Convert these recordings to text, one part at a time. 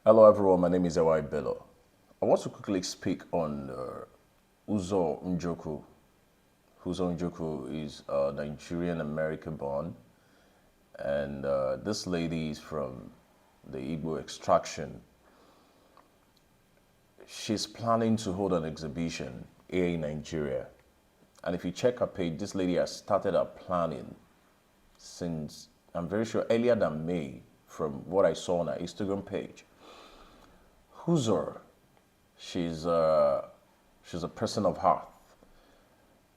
Hello everyone, my name is IGBO. I want to quickly speak on Uzo Njoku. Uzo Njoku is Nigerian American born, and this lady is from the IGBO extraction. She's planning to hold an exhibition here in Nigeria. And if you check her page, this lady has started her planning since, I'm very sure, earlier than May, from what I saw on her Instagram page. Uzo, she's a person of heart,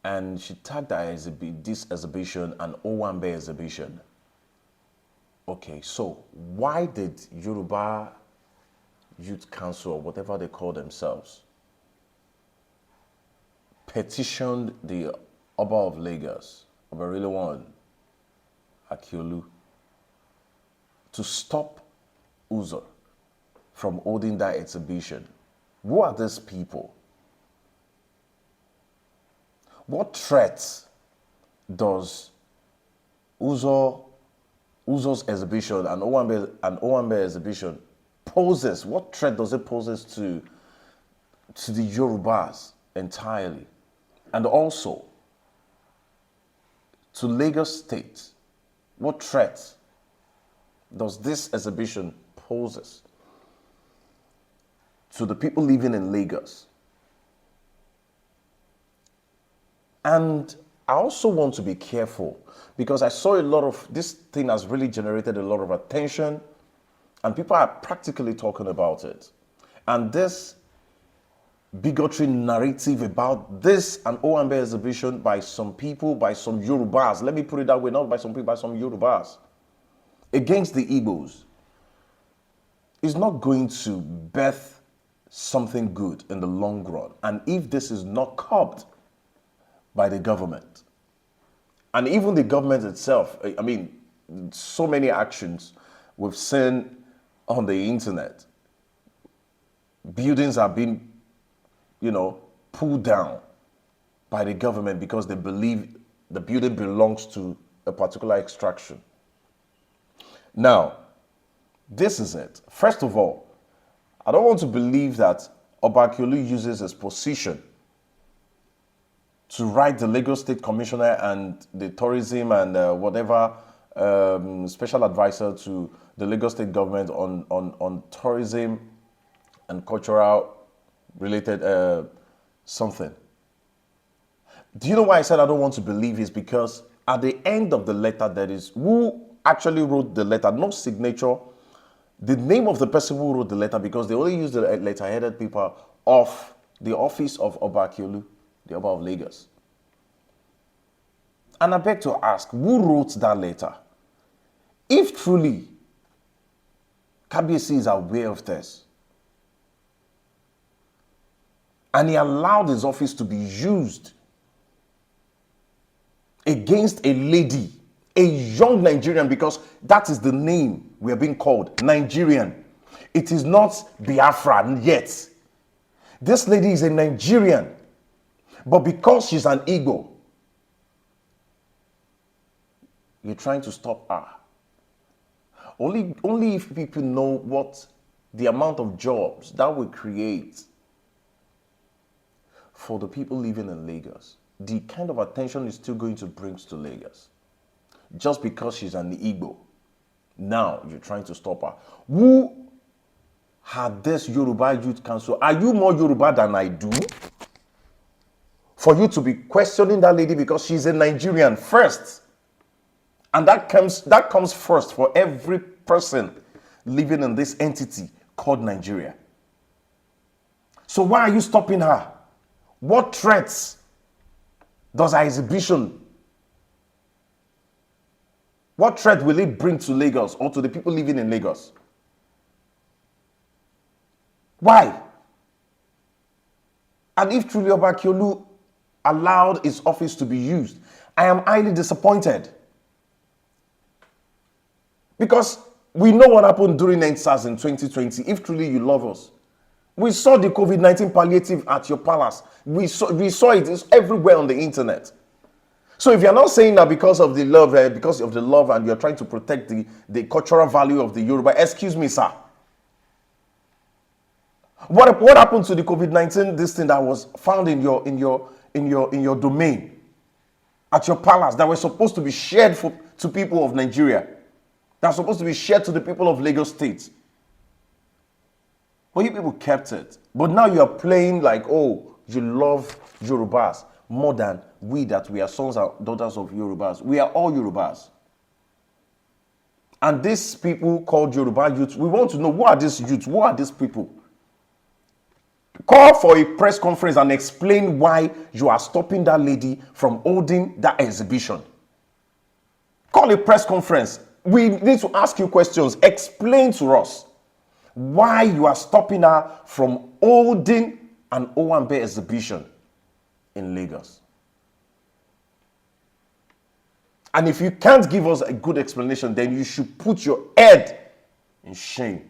and she tagged this exhibition an Owambe exhibition. Okay, so why did Yoruba Youth Council, or whatever they call themselves, petitioned the Oba of Lagos, Obariliwan Akiolu, to stop Uzo from holding that exhibition? Who are these people? What threats does Uzo's exhibition and Owambe exhibition poses? What threat does it poses to the Yorubas entirely, and also to Lagos State? What threat does this exhibition poses to the people living in Lagos? And I also want to be careful, because I saw this thing has really generated a lot of attention, and people are practically talking about it. And this bigotry narrative about this and Owambe exhibition by some people, by some Yorubas, let me put it that way, not by some people, by some Yorubas, against the Igbos, is not going to birth something good in the long run. And if this is not curbed by the government, and even the government itself, I mean, so many actions we've seen on the internet. Buildings are being, pulled down by the government because they believe the building belongs to a particular extraction. Now, this is it. First of all, I don't want to believe that Oba Akiolu uses his position to write the Lagos State Commissioner and the tourism and whatever special advisor to the Lagos State government on tourism and cultural related something. Do you know why I said I don't want to believe? Is because at the end of the letter, there is who actually wrote the letter, no signature, the name of the person who wrote the letter, because they only use the letter-headed people of the office of Oba Akiolu, the Oba of Lagos. And I beg to ask, who wrote that letter? If truly Kabiyesi is aware of this, and he allowed his office to be used against a lady, a young Nigerian, because that is the name we are being called, Nigerian. It is not Biafra yet. This lady is a Nigerian, but because she's an Igbo, you're trying to stop her. Only if people know what the amount of jobs that will create for the people living in Lagos, the kind of attention it's still going to bring to Lagos. Just because she's an Igbo, now you're trying to stop her. Who had this Yoruba Youth Council? Are you more Yoruba than I do? For you to be questioning that lady because she's a Nigerian first. And that comes first for every person living in this entity called Nigeria. So why are you stopping her? What threats does her exhibition, what threat will it bring to Lagos or to the people living in Lagos? Why? And if truly Oba Akiolu allowed his office to be used, I am highly disappointed. Because we know what happened during NSAS in 2020. If truly you love us, we saw the COVID-19 palliative at your palace. We saw it. It's everywhere on the internet. So if you're not saying that because of the love, and you're trying to protect the cultural value of the Yoruba, excuse me, sir. What happened to the COVID-19 this thing that was found in your domain at your palace that was supposed to be shared to people of Nigeria? That's supposed to be shared to the people of Lagos State. But you people kept it. But now you are playing like, oh, you love Yorubas more than we that we are sons and daughters of Yorubas. We are all Yorubas. And these people called Yoruba youth, we want to know, who are these youth? Who are these people? Call for a press conference and explain why you are stopping that lady from holding that exhibition. Call a press conference. We need to ask you questions. Explain to us why you are stopping her from holding an Owambe exhibition in Lagos. And if you can't give us a good explanation, then you should put your head in shame.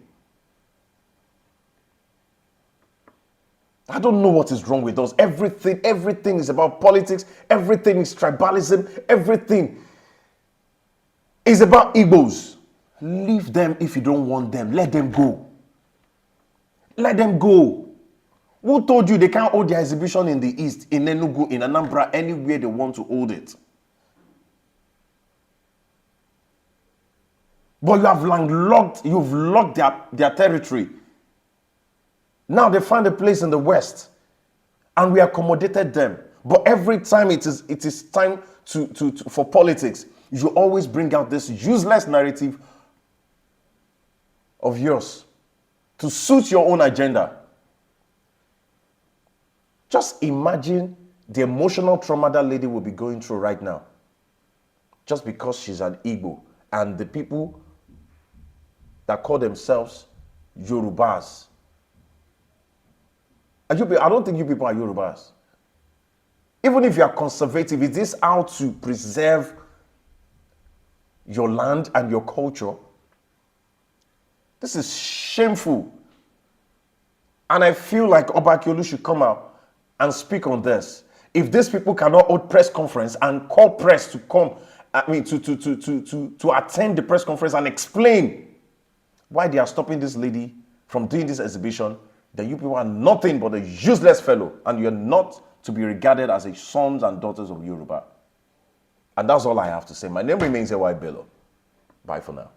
I don't know what is wrong with us. Everything is about politics. Everything is tribalism. Everything is about Igbos. Leave them if you don't want them. Let them go. Let them go. Who told you they can't hold their exhibition in the East, in Enugu, in Anambra, anywhere they want to hold it? But you have locked their territory. Now they find a place in the West, and we accommodated them. But every time it is time for politics, you always bring out this useless narrative of yours to suit your own agenda. Just imagine the emotional trauma that lady will be going through right now, just because she's an Igbo, and the people that call themselves Yorubas. I don't think you people are Yorubas. Even if you are conservative, is this how to preserve your land and your culture? This is shameful. And I feel like Obakiolu should come out and speak on this. If these people cannot hold press conference and call press to come, to attend the press conference and explain why they are stopping this lady from doing this exhibition, then you people are nothing but a useless fellow, and you're not to be regarded as a sons and daughters of Yoruba. And that's all I have to say. My name remains A.Y. Bello. Bye for now.